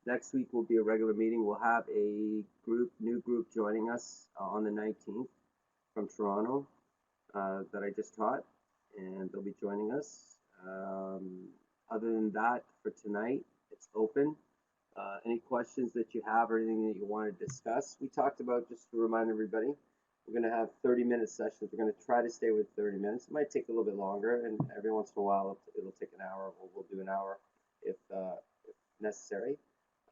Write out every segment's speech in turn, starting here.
Next week will be a regular meeting. We'll have a new group joining us on the 19th from Toronto that I just taught, and they'll be joining us. Other than that, for tonight, it's open. Any questions that you have or anything that you want to discuss? We talked about, just to remind everybody, we're going to have 30-minute sessions. We're going to try to stay with 30 minutes. It might take a little bit longer, and every once in a while it'll take an hour. We'll do an hour if necessary.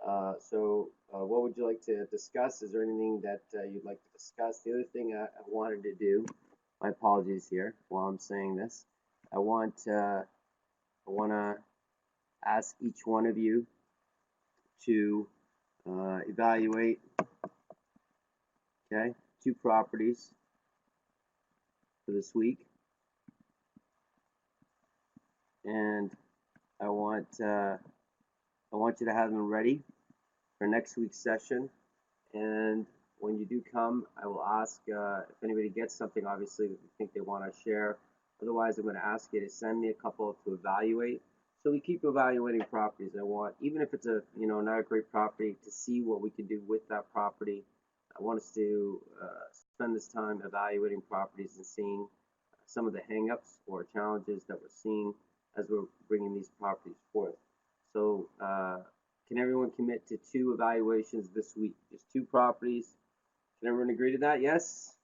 What would you like to discuss? Is there anything that you'd like to discuss? The other thing I wanted to do, my apologies here while I'm saying this, I want to ask each one of you to evaluate, okay, 2 properties for this week, and I want you to have them ready for next week's session. And when you do come, I will ask if anybody gets something, obviously, that you think they want to share. Otherwise, I'm going to ask you to send me a couple to evaluate. So we keep evaluating properties. I want, even if it's a not a great property, to see what we can do with that property. I want us to spend this time evaluating properties and seeing some of the hangups or challenges that we're seeing as we're bringing these properties forth. So can everyone commit to 2 evaluations this week? Just 2 properties. Can everyone agree to that? Yes?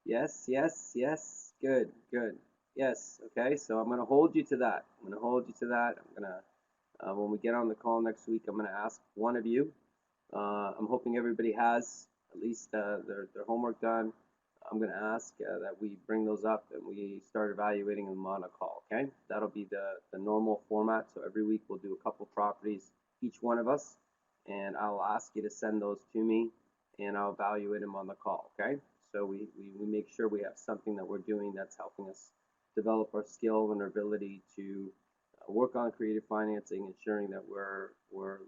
Yes, yes, yes. Good, good. Yes, okay, so I'm going to hold you to that. I'm going to hold you to that. I'm going to, when we get on the call next week, I'm going to ask one of you. I'm hoping everybody has at least their homework done. I'm going to ask that we bring those up and we start evaluating them on a call, okay? That'll be the normal format. So every week we'll do a couple properties, each one of us, and I'll ask you to send those to me and I'll evaluate them on the call, okay? So we make sure we have something that we're doing that's helping us develop our skill and our ability to work on creative financing, ensuring that we're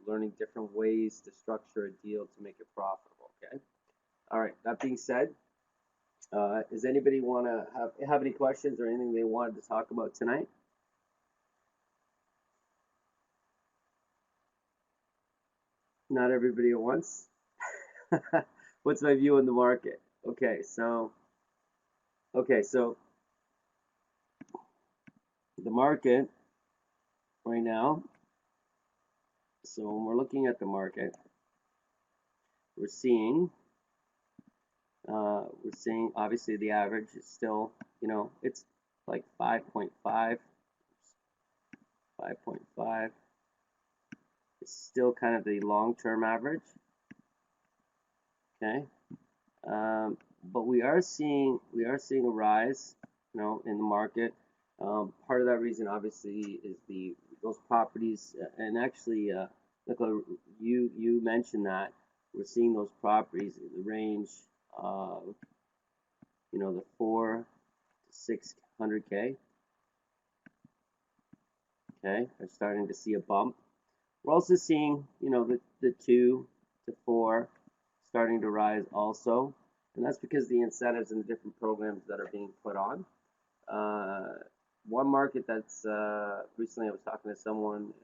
learning different ways to structure a deal to make it profitable, okay? All right, that being said, does anybody want to have any questions or anything they wanted to talk about tonight? Not everybody at once. What's my view on the market? Okay, so the market right now. So when we're looking at the market, we're seeing obviously the average is still, it's like 5.5, 5.5. It's still kind of the long-term average, okay? But we are seeing a rise, in the market. Part of that reason, obviously, is those properties, and actually, Nicola, you mentioned that we're seeing those properties in the range of, the 400 to 600K. Okay, we're starting to see a bump. We're also seeing, the 2 to 4 starting to rise also, and that's because the incentives and the different programs that are being put on. One market that's recently I was talking to someone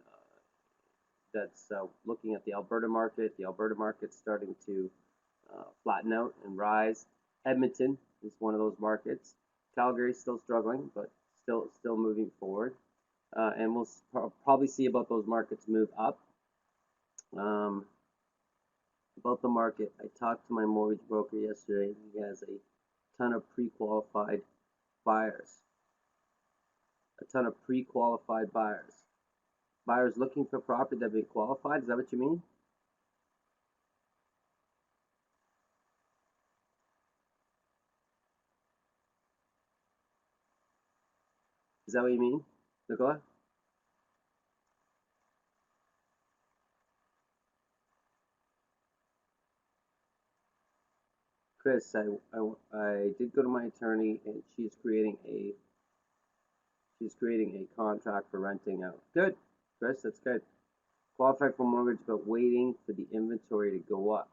that's looking at the Alberta market. The Alberta market's starting to flatten out and rise. Edmonton is one of those markets. Calgary's still struggling, but still moving forward. And we'll probably see about those markets move up. About the market, I talked to my mortgage broker yesterday. He has a ton of pre-qualified buyers. A ton of pre-qualified buyers. Buyers looking for property that have been qualified. Is that what you mean? Is that what you mean, Nicola? Chris, I did go to my attorney and she's creating a contract for renting out. Good, Chris, that's good. Qualified for mortgage but waiting for the inventory to go up.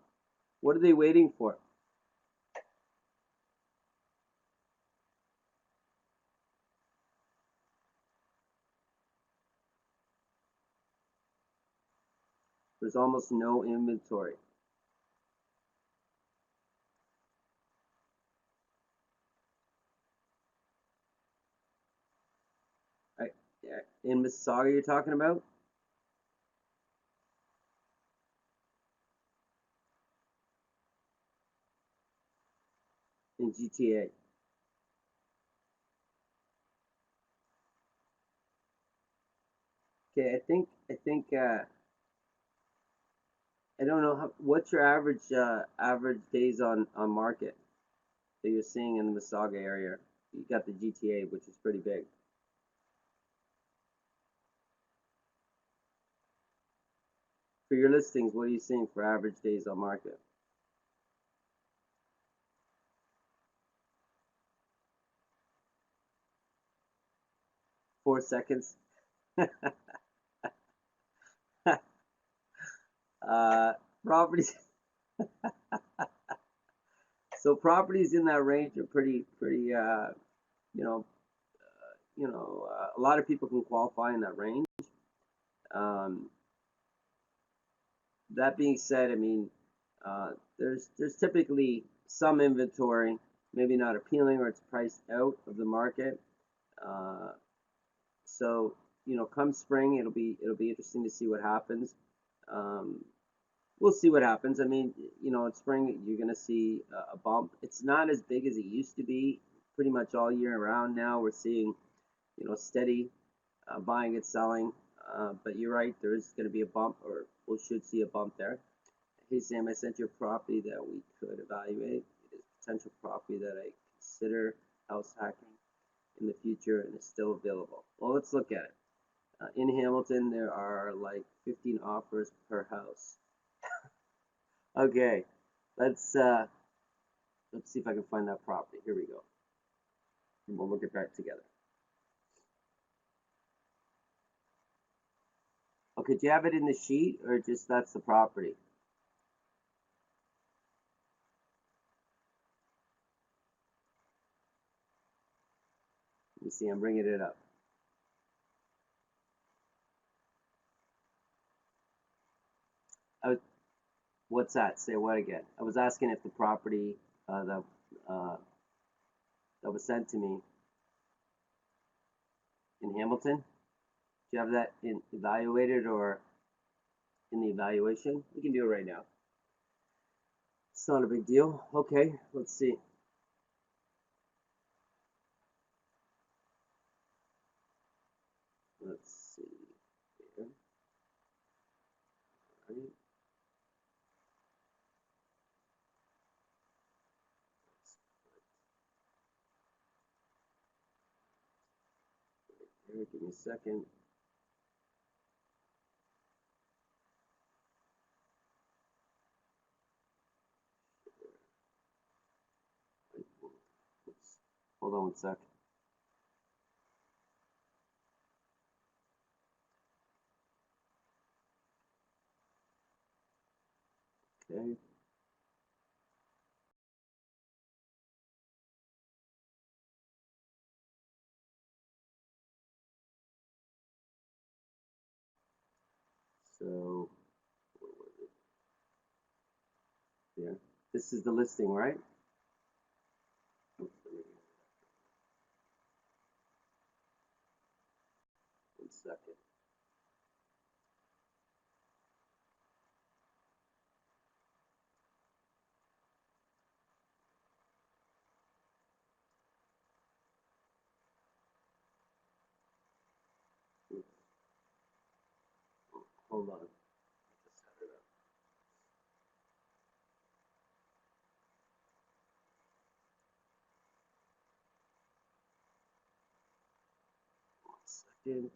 What are they waiting for? There's almost no inventory. In Mississauga, you're talking about? In GTA. Okay, I don't know what's your average days on market that you're seeing in the Mississauga area. You got the GTA, which is pretty big. For your listings, what are you seeing for average days on market? 4 seconds. Properties. So properties in that range are pretty. You know, a lot of people can qualify in that range. Um, that being said, I mean, there's typically some inventory, maybe not appealing or it's priced out of the market. Uh, so come spring, it'll be interesting to see what happens. Um, we'll see what happens. I mean, in spring you're gonna see a bump. It's not as big as it used to be. Pretty much all year round now we're seeing steady buying and selling. But you're right, there is going to be a bump, or we should see a bump there. Hey Sam, I sent you a property that we could evaluate. It is potential property that I consider house hacking in the future and is still available. Well, let's look at it. In Hamilton, there are like 15 offers per house. Okay, let's see if I can find that property. Here we go, and we'll look at that together. Okay, do you have it in the sheet, or just that's the property? Let me see, I'm bringing it up. What's that? Say what again? I was asking if the property uh, that was sent to me in Hamilton, do you have that evaluated or in the evaluation? We can do it right now. It's not a big deal. Okay, let's see. Let's see here. All right. Here, give me a second. Oops. Hold on one sec. Okay. So, what was it? Here. This is the listing, right? Oops, one second. Oops. Hold on. Just set it up. One second.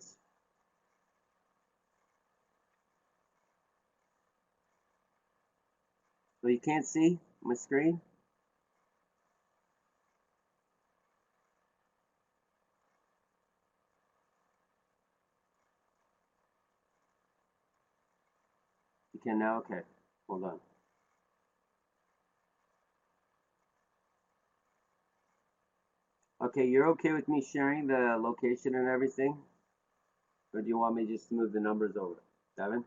So you can't see my screen? You can now? Okay. Hold on. Okay, you're okay with me sharing the location and everything? Or do you want me just to move the numbers over? Devin?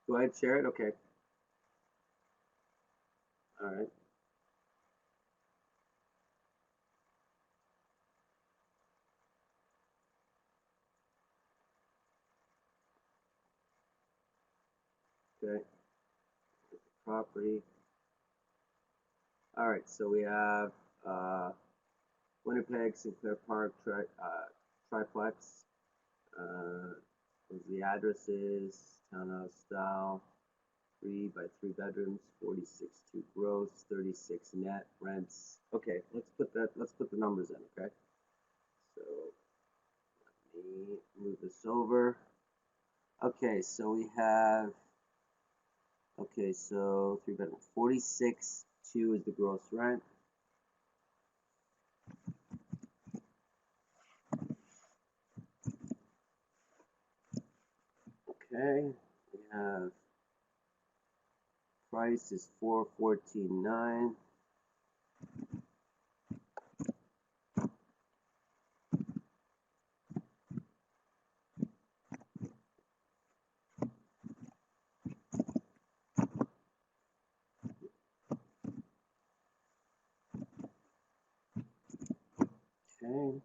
Go ahead, share it. Okay. All right. Okay. Property. All right. So we have Winnipeg, Sinclair Park, triplex. The address is townhouse style, 3 by 3 bedrooms, 46.2 gross, 36 net rents. Okay, let's put the numbers in. Okay, so let me move this over. Okay, so we have. Okay, so 3 bedroom, 46.2 is the gross rent. Okay, we have price is 414.9. Okay,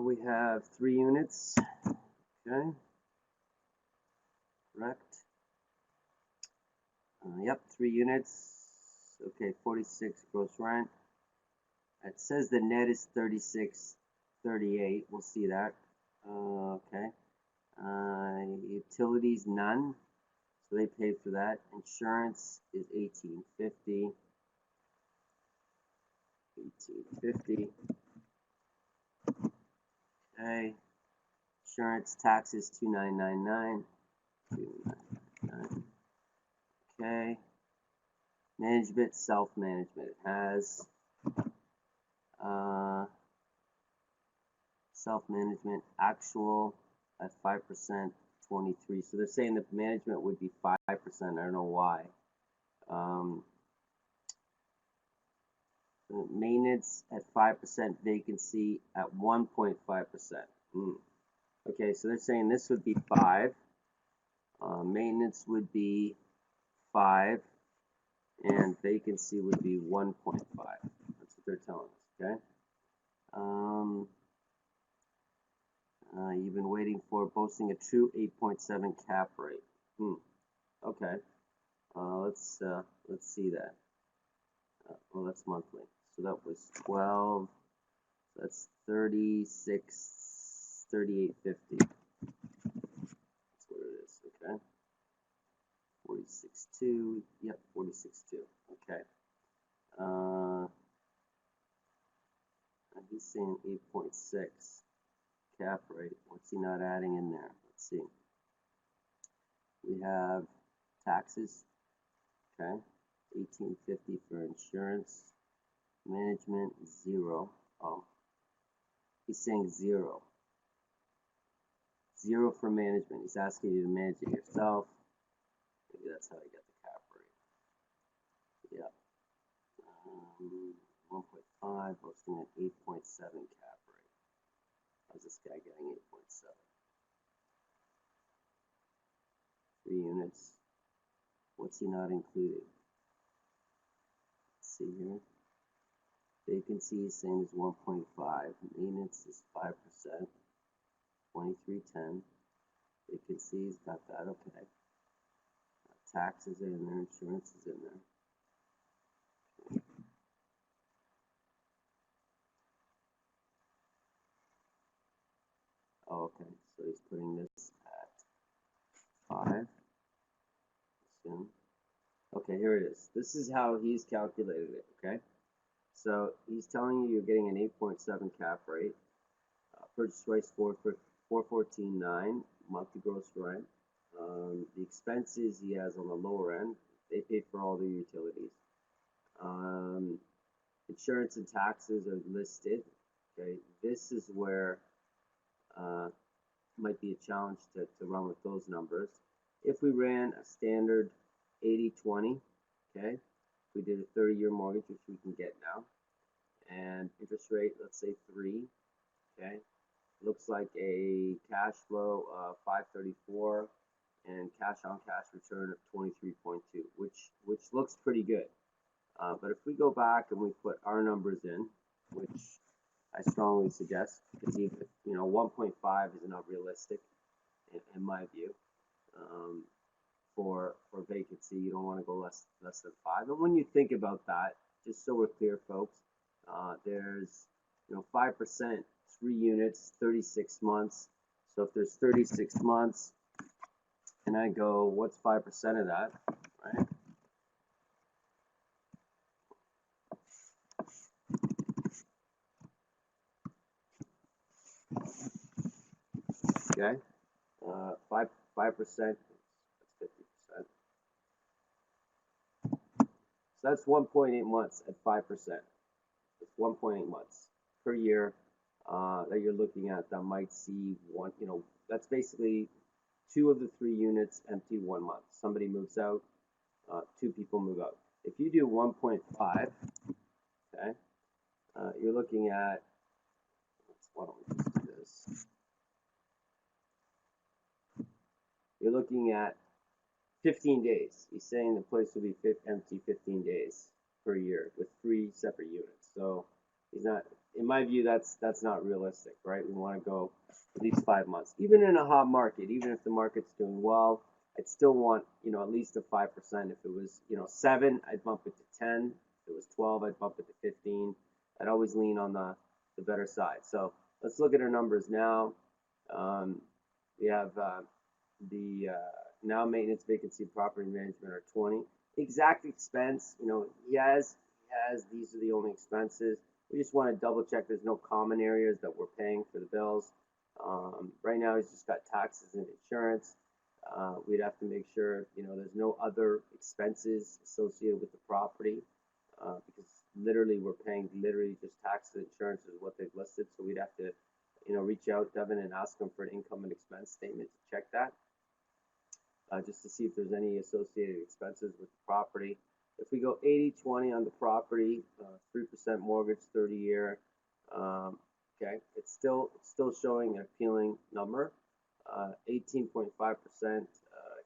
we have 3 units. Okay, correct. Yep, 3 units. Okay, 46 gross rent. It says the net is 36.38. We'll see that. Okay. Utilities none, so they paid for that. Insurance is 1850. 1850. Okay. Insurance taxes 2999. 2999. Okay. Management, self-management. It has self-management actual at 5%, 23. So they're saying the management would be 5%. I don't know why. Maintenance at 5%, vacancy at 1.5%. Okay, so they're saying this would be 5. Maintenance would be 5, and vacancy would be 1.5. That's what they're telling us. Okay. You've been waiting for boasting a true 8.7 cap rate. Okay. Let's see that. Well, that's monthly. So that was 12. So that's 36, 38.50. That's what it is. Okay. 46.2. Yep, 46.2. Okay. He's saying 8.6 cap rate. What's he not adding in there? Let's see. We have taxes. Okay. 1850 for insurance. Management 0. Oh, he's saying 0. 0 for management. He's asking you to manage it yourself. Maybe that's how you get the cap rate. Yeah. 1.5, posting an 8.7 cap rate. How's this guy getting 8.7? 3 units. What's he not including? Let's see here. Vacancy is saying is 1.5. Maintenance is 5%. 2310. Vacancies, got that, okay. Taxes are in there, insurance is in there. Oh, okay, so he's putting this at 5. Assume. Okay, here it is. This is how he's calculated it, okay? So he's telling you you're getting an 8.7 cap rate. Purchase price 414.9, monthly gross rent. The expenses he has on the lower end, they pay for all the utilities. Insurance and taxes are listed. Okay, this is where might be a challenge to run with those numbers. If we ran a standard 80-20, okay, if we did a 30-year mortgage, which we can get now, and interest rate, let's say 3, okay, looks like a cash flow of 534 and cash on cash return of 23.2, which looks pretty good. But if we go back and we put our numbers in, which I strongly suggest, because even 1.5 is not realistic in my view. For vacancy, you don't want to go less than 5. And when you think about that, just so we're clear, folks, there's 5%, 3 units, 36 months. So if there's 36 months, and I go, what's 5% of that, right? Okay, 5%, that's 50%. So that's 1.8 months at 5%. It's 1.8 months per year that you're looking at that might see one, that's basically 2 of the 3 units empty 1 month. Somebody moves out, 2 people move out. If you do 1.5, okay, you're looking at, why don't we just do this? You're looking at 15 days. He's saying the place will be empty 15 days per year with 3 separate units. So he's not, in my view, that's not realistic, right? We want to go at least 5 months. Even in a hot market, even if the market's doing well, I'd still want, at least a 5%. If it was, 7, I'd bump it to 10. If it was 12, I'd bump it to 15. I'd always lean on the better side. So let's look at our numbers now. We have the now maintenance, vacancy, property management are 20. Exact expense, he has these are the only expenses. We just want to double check there's no common areas that we're paying for the bills. Right now he's just got taxes and insurance. We'd have to make sure, there's no other expenses associated with the property, because literally we're paying just taxes and insurance is what they've listed. So we'd have to, reach out, Devin, and ask them for an income and expense statement to check that. Just to see if there's any associated expenses with the property. If we go 80-20 on the property, 3% mortgage, 30-year, okay, it's still showing an appealing number. 18.5%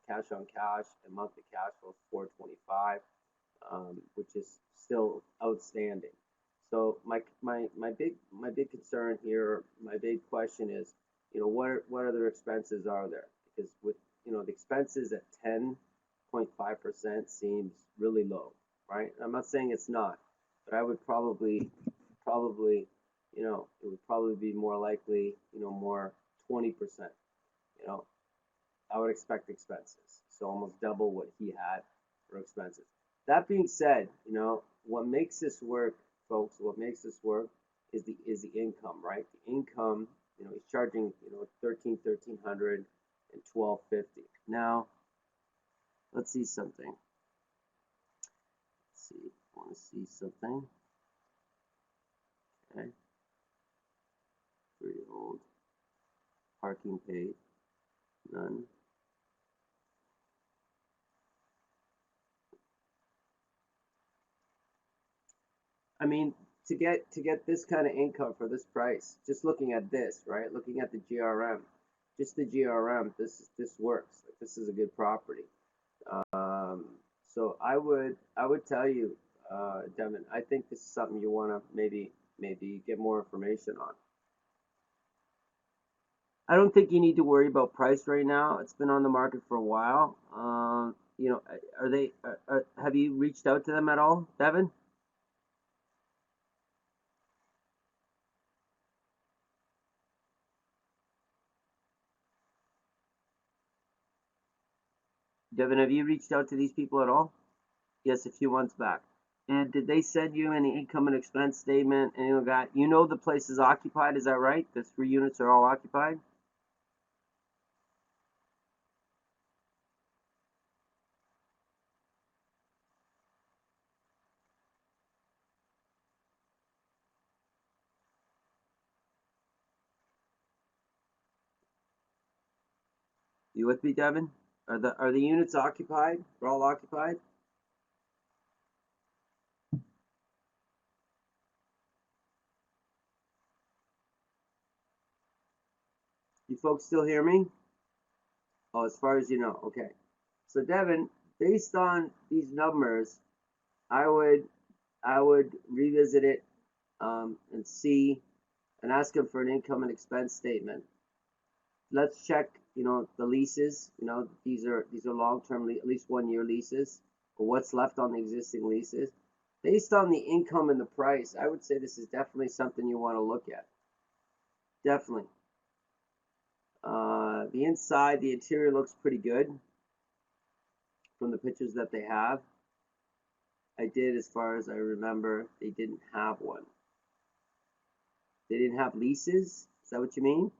cash on cash, and monthly cash flow is $425, which is still outstanding. So my big concern here, my big question is, what other expenses are there? Because with the expenses at 10.5% seems really low, right? I'm not saying it's not, but I would probably, it would probably be more likely, more 20%. I would expect expenses, so almost double what he had for expenses. That being said, what makes this work, folks, what makes this work is the income, right? The income, he's charging, $1,300 and $1,250. Now, let's see something. Let's see, I want to see something. Okay. Freehold. Parking paid. None. I mean, to get this kind of income for this price, just looking at this, right? Looking at the GRM, just the GRM, this works. Like, this is a good property. So I would tell you, Devin, I think this is something you want to maybe get more information on. I don't think you need to worry about price right now. It's been on the market for a while. Are they? Have you reached out to them at all, Devin? Devin, have you reached out to these people at all? Yes, a few months back. And did they send you any income and expense statement? Any of that? The place is occupied, is that right? The 3 units are all occupied? You with me, Devin? Are the units occupied? They're all occupied? You folks still hear me? Oh, as far as you know, okay. So Devin, based on these numbers, I would revisit it and see and ask him for an income and expense statement. Let's check, the leases. These are long-term, at least 1 year leases, or what's left on the existing leases. Based on the income and the price, I would say this is definitely something you want to look at. Definitely. The inside, the interior looks pretty good from the pictures that they have. I did, as far as I remember, they didn't have one. They didn't have leases? Is that what you mean?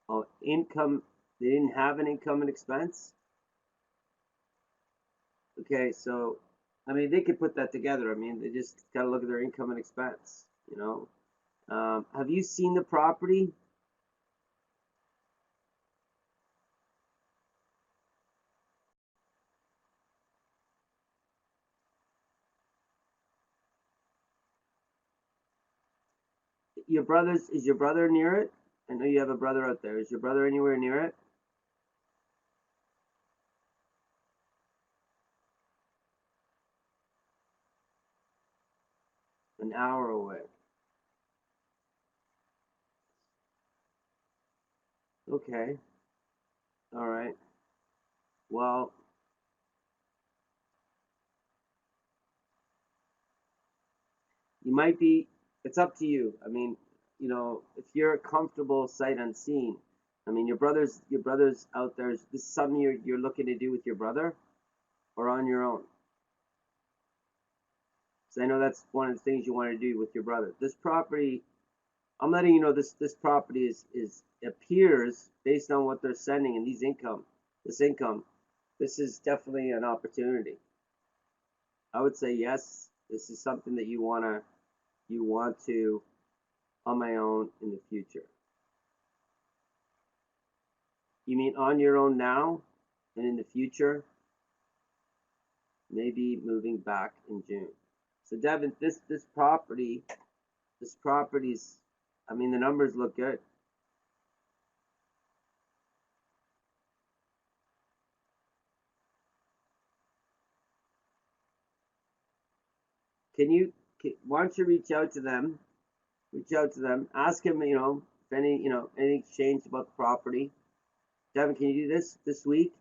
Oh, income. They didn't have an income and expense? Okay, so, I mean, they could put that together. I mean, they just got to look at their income and expense. Have you seen the property? Is your brother near it? I know you have a brother out there. Is your brother anywhere near it? An hour away. Okay. All right. Well, you might be, it's up to you. I mean, if you're comfortable sight unseen, I mean, your brother's out there. Is this something you're looking to do with your brother or on your own? So I know that's one of the things you want to do with your brother. This property, I'm letting you know, this property is appears, based on what they're sending and this income, this is definitely an opportunity. I would say yes, this is something that you want to on my own in the future. You mean on your own now and in the future? Maybe moving back in June. So Devin, this property's, I mean, the numbers look good. Why don't you reach out to them? Reach out to them. Ask them, if anything's changed about the property. Devin, can you do this week?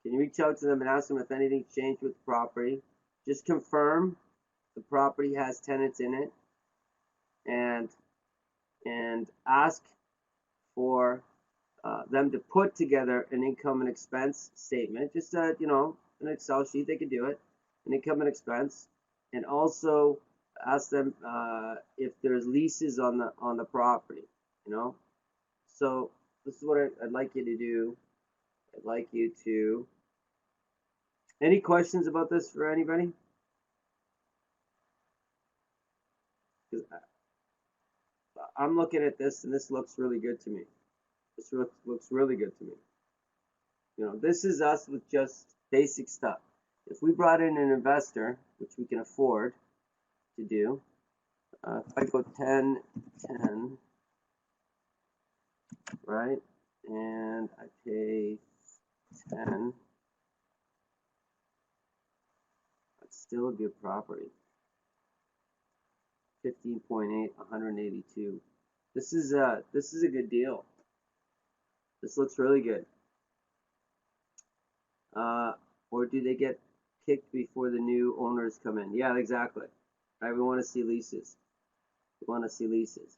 Can you reach out to them and ask them if anything's changed with the property? Just confirm the property has tenants in it, and ask for them to put together an income and expense statement. Just an Excel sheet, they could do it, an income and expense, and also ask them if there's leases on the property. So this is what I'd like you to do. I'd like you to. Any questions about this for anybody? Because I'm looking at this and this looks really good to me. This looks really good to me. This is us with just basic stuff. If we brought in an investor, which we can afford to do, if I go 10, 10, right, and I pay 10, that's still a good property. 15.8, 182. This is a good deal. This looks really good. Or do they get kicked before the new owners come in? Yeah, exactly. Right, we want to see leases. We want to see leases.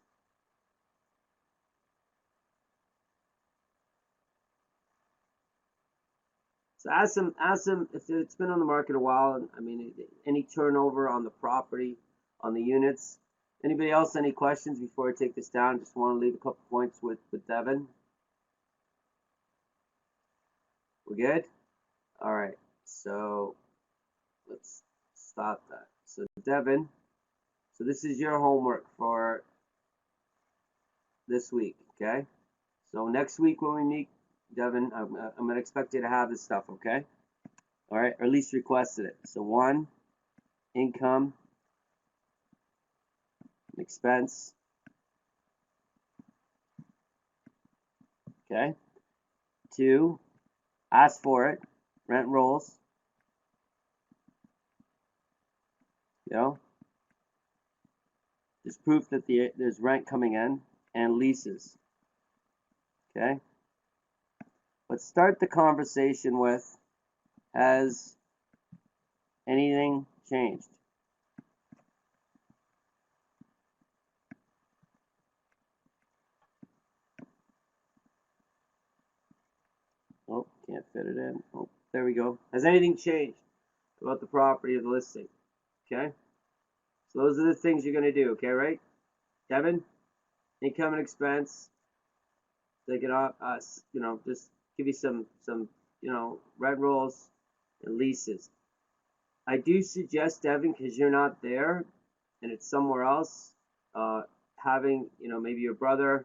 So ask them if it's been on the market a while. I mean, any turnover on the property, on the units. Anybody else? Any questions before I take this down? Just want to leave a couple points with Devin. We're good. All right. So let's stop that. So Devin, so this is your homework for this week. Okay. So next week when we meet, Devin, I'm gonna expect you to have this stuff. Okay. All right, or at least requested it. So 1, income, expense. Okay. 2, ask for it, rent rolls. You know, there's proof that there's rent coming in, and leases. Okay. Let's start the conversation with, has anything changed? Oh, can't fit it in. Oh, there we go. Has anything changed about the property of the listing? Okay. So those are the things you're going to do. Okay, right? Devin, income and expense. They can, just give you some, rent rolls and leases. I do suggest, Devin, because you're not there and it's somewhere else, having, maybe your brother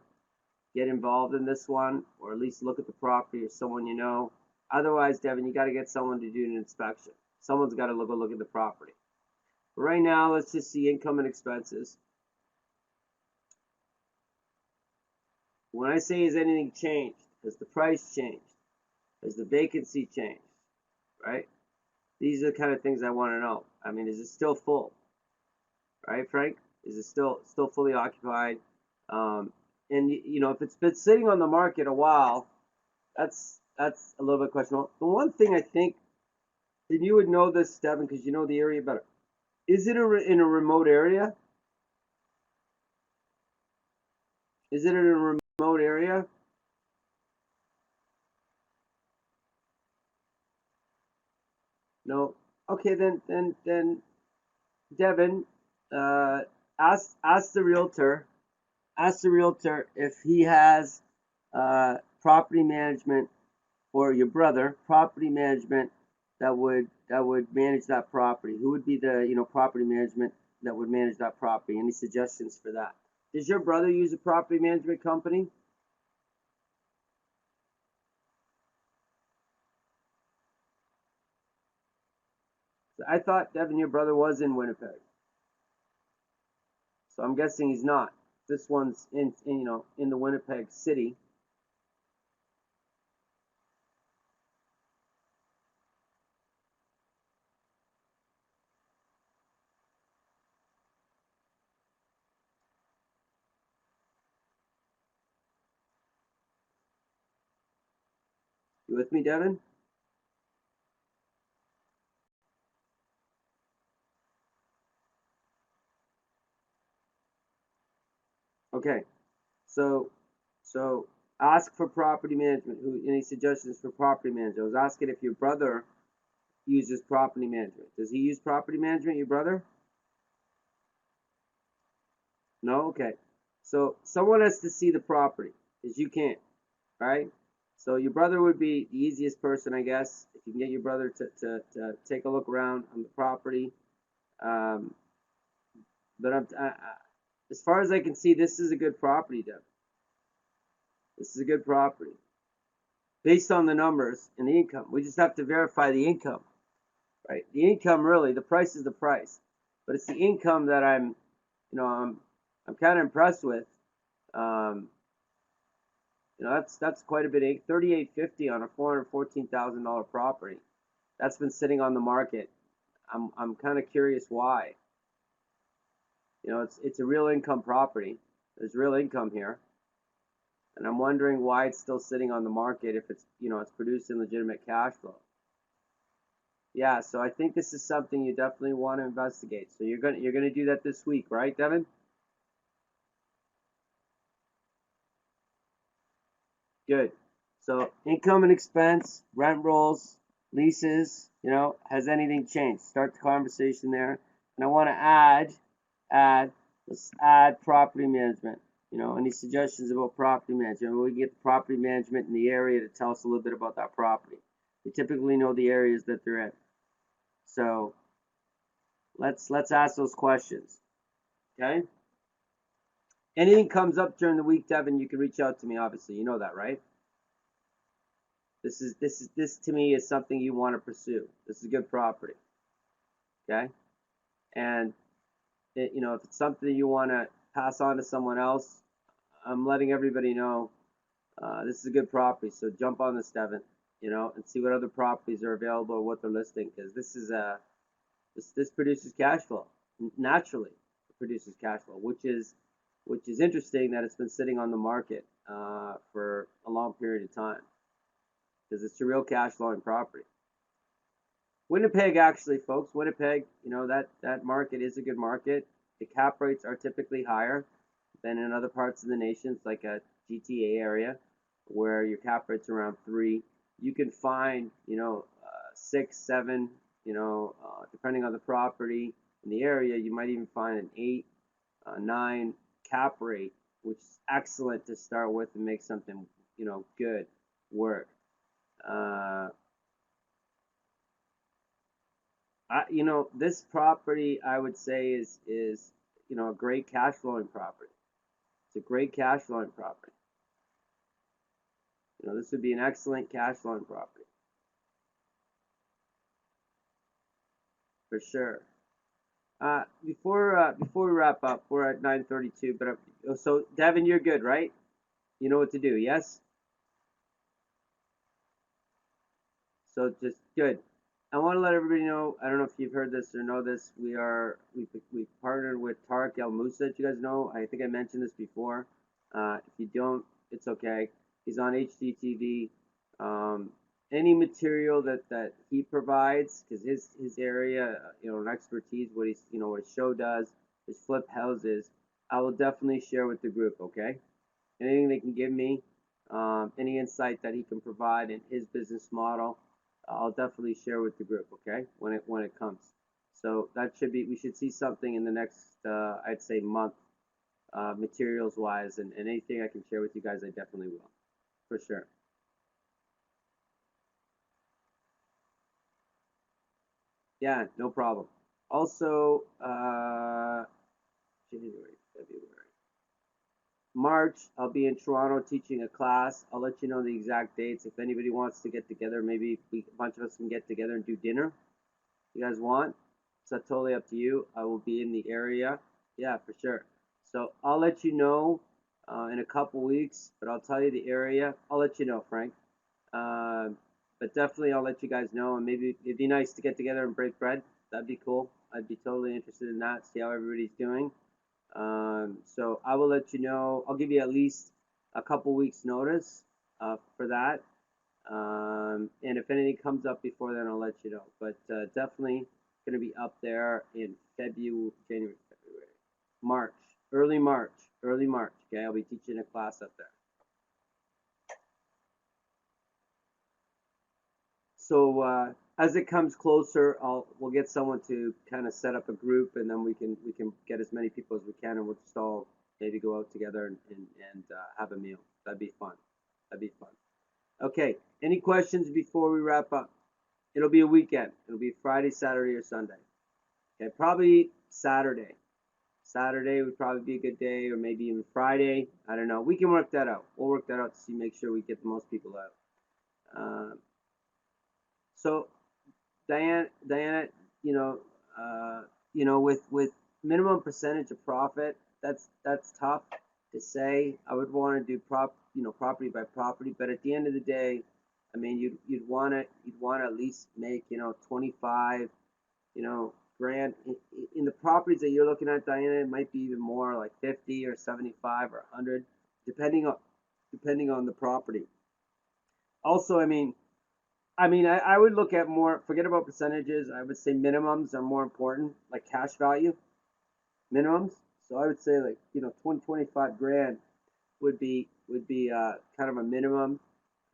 get involved in this one, or at least look at the property, or someone you know. Otherwise, Devin, you got to get someone to do an inspection. Someone's got to look at the property. But right now, let's just see income and expenses. When I say has anything changed, has the price changed? Has the vacancy changed? Right? These are the kind of things I want to know. I mean, is it still full? Right, Frank? Is it still fully occupied? And if it's been sitting on the market a while, that's a little bit questionable. The one thing I think, and you would know this, Devin, because you know the area better. Is it in a remote area? Is it in a remote area? No. Okay, then, Devin, ask the realtor. Ask the realtor if he has property management, or your brother property management, that would manage that property. Who would be the property management that would manage that property? Any suggestions for that? Does your brother use a property management company? I thought, Devin, your brother was in Winnipeg, so I'm guessing he's not. This one's in the Winnipeg city. You with me, Devin? Okay. So ask for property management. Any suggestions for property management? I was asking if your brother uses property management. Does he use property management, your brother? No? Okay. So someone has to see the property, because you can't, right? So your brother would be the easiest person, I guess, if you can get your brother to take a look around on the property. Um, but as far as I can see, this is a good property, Deb. This is a good property. Based on the numbers and the income. We just have to verify the income, right? The income, really, the price is the price. But it's the income that I'm kind of impressed with. That's quite a bit. $38.50 on a $414,000 property. That's been sitting on the market. I'm kind of curious why. It's a real income property. There's real income here, and I'm wondering why it's still sitting on the market if it's producing legitimate cash flow. Yeah, so I think this is something you definitely want to investigate. So you're gonna do that this week, right, Devin? Good. So income and expense, rent rolls, leases, has anything changed? Start the conversation there. And I want to let's add property management. Any suggestions about property management? We can get the property management in the area to tell us a little bit about that property. We typically know the areas that they're in. So let's ask those questions. Okay? Anything comes up during the week, Devin, you can reach out to me, obviously. You know that, right? This to me is something you want to pursue. This is good property. Okay, and you know, if it's something you want to pass on to someone else, I'm letting everybody know this is a good property. So jump on this, Devin, you know, and see what other properties are available or what they're listing, because this is a this produces cash flow naturally. It produces cash flow, which is interesting that it's been sitting on the market for a long period of time, because it's a real cash flowing property. Winnipeg, actually, folks, Winnipeg, you know, that market is a good market. The cap rates are typically higher than in other parts of the nation. It's like a GTA area where your cap rate's around 3. You can find, you know, 6, 7, you know, depending on the property in the area, you might even find an 8, 9 cap rate, which is excellent to start with and make something, you know, good work. You know, this property I would say is you know, a great cash flowing property. It's a great cash flowing property. You know, this would be an excellent cash flowing property for sure. Before we wrap up, we're at 9:32. But so Devin, you're good, right? You know what to do, yes? So just good. I want to let everybody know. I don't know if you've heard this or know this. We partnered with Tarek El Moussa. You guys know? I think I mentioned this before. If you don't, it's okay. He's on HGTV. Any material that he provides, because his area, you know, an expertise, what he's, you know, what his show does, his flip houses, I will definitely share with the group. Okay, anything they can give me, any insight that he can provide in his business model, I'll definitely share with the group. Okay, when it comes. So that should be, we should see something in the next, I'd say, month, materials wise, and anything I can share with you guys, I definitely will, for sure. Yeah, no problem. Also, January, February, March, I'll be in Toronto teaching a class. I'll let you know the exact dates. If anybody wants to get together, maybe a bunch of us can get together and do dinner. You guys want? So totally up to you. I will be in the area. Yeah, for sure. So I'll let you know in a couple weeks, but I'll tell you the area. I'll let you know, Frank. Uh, but definitely, I'll let you guys know, and maybe it'd be nice to get together and break bread. That'd be cool. I'd be totally interested in that. See how everybody's doing. So I will let you know. I'll give you at least a couple weeks notice for that. And if anything comes up before then, I'll let you know. But definitely going to be up there in February, January, February, March, early March, early March. Okay, I'll be teaching a class up there. So as it comes closer, we'll get someone to kind of set up a group, and then we can get as many people as we can, and we'll just all maybe go out together and have a meal. That'd be fun. That'd be fun. Okay. Any questions before we wrap up? It'll be a weekend. It'll be Friday, Saturday, or Sunday. Okay, probably Saturday. Saturday would probably be a good day, or maybe even Friday. I don't know. We can work that out. We'll work that out to see, make sure we get the most people out. So Diana, you know, with minimum percentage of profit, that's tough to say. I would want to do property by property, but at the end of the day, I mean, you'd want to at least make, 25, grand in the properties that you're looking at, Diana. It might be even more, like 50 or 75 or 100, depending on the property. Also, I would look at more, forget about percentages. I would say minimums are more important, like cash value minimums. So I would say, like, 20, 25 grand would be kind of a minimum.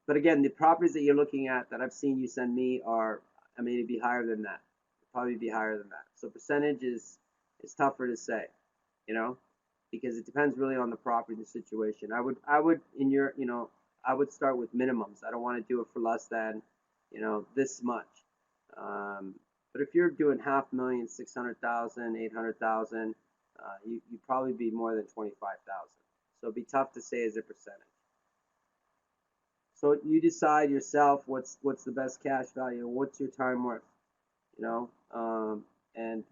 But again, the properties that you're looking at that I've seen you send me are, it'd be higher than that. It'd probably be higher than that. So percentage is tougher to say, you know, because it depends really on the property, the situation. I would I would start with minimums. I don't want to do it for less than, this much. But if you're doing 500,000, 600,000, 800,000, you probably be more than 25,000. So it'd be tough to say as a percentage. So you decide yourself what's the best cash value, what's your time worth, you know, and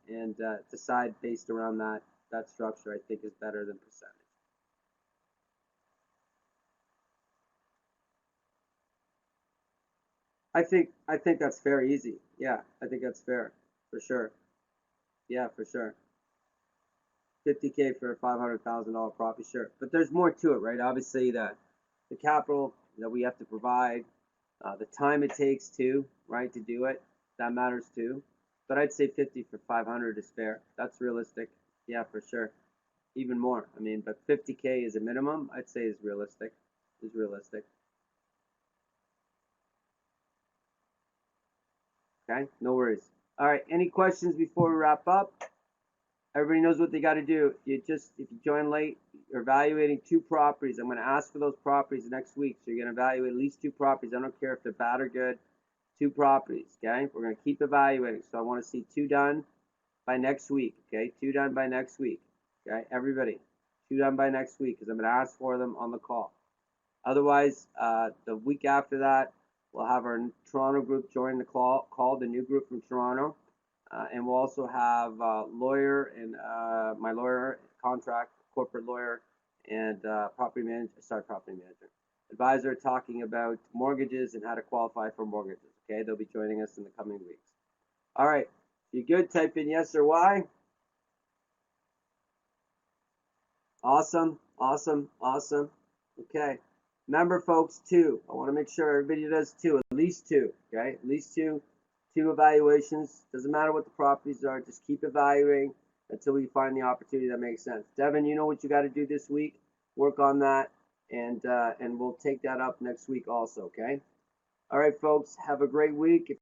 decide based around that structure. I think is better than percentage. I think that's fair, easy. Yeah, I think that's fair for sure. Yeah, for sure. 50K for a $500,000 property, sure. But there's more to it, right? Obviously, the capital that we have to provide, the time it takes to, right, to do it, that matters too. But I'd say 50 for 500 is fair. That's realistic. Yeah, for sure. Even more. I mean, but 50K is a minimum. I'd say is realistic. Is realistic. Okay, no worries. All right. Any questions before we wrap up? Everybody knows what they got to do. If you join late, you're evaluating 2 properties. I'm going to ask for those properties next week. So you're going to evaluate at least 2 properties. I don't care if they're bad or good. 2 properties. Okay, we're going to keep evaluating. So I want to see 2 done by next week. Okay, 2 done by next week. Okay, everybody, 2 done by next week because I'm going to ask for them on the call. Otherwise, the week after that, we'll have our Toronto group join the call, the new group from Toronto. And we'll also have lawyer and my lawyer, contract, corporate lawyer, and property manager, advisor talking about mortgages and how to qualify for mortgages. Okay, they'll be joining us in the coming weeks. All right, if you're good, type in yes or Y. Awesome, awesome, awesome. Okay, remember, folks, 2. I want to make sure everybody does 2, at least 2. Okay, at least 2 evaluations. Doesn't matter what the properties are, just keep evaluating until we find the opportunity that makes sense. Devin, you know what you got to do this week. Work on that, and we'll take that up next week also. Okay. All right, folks. Have a great week.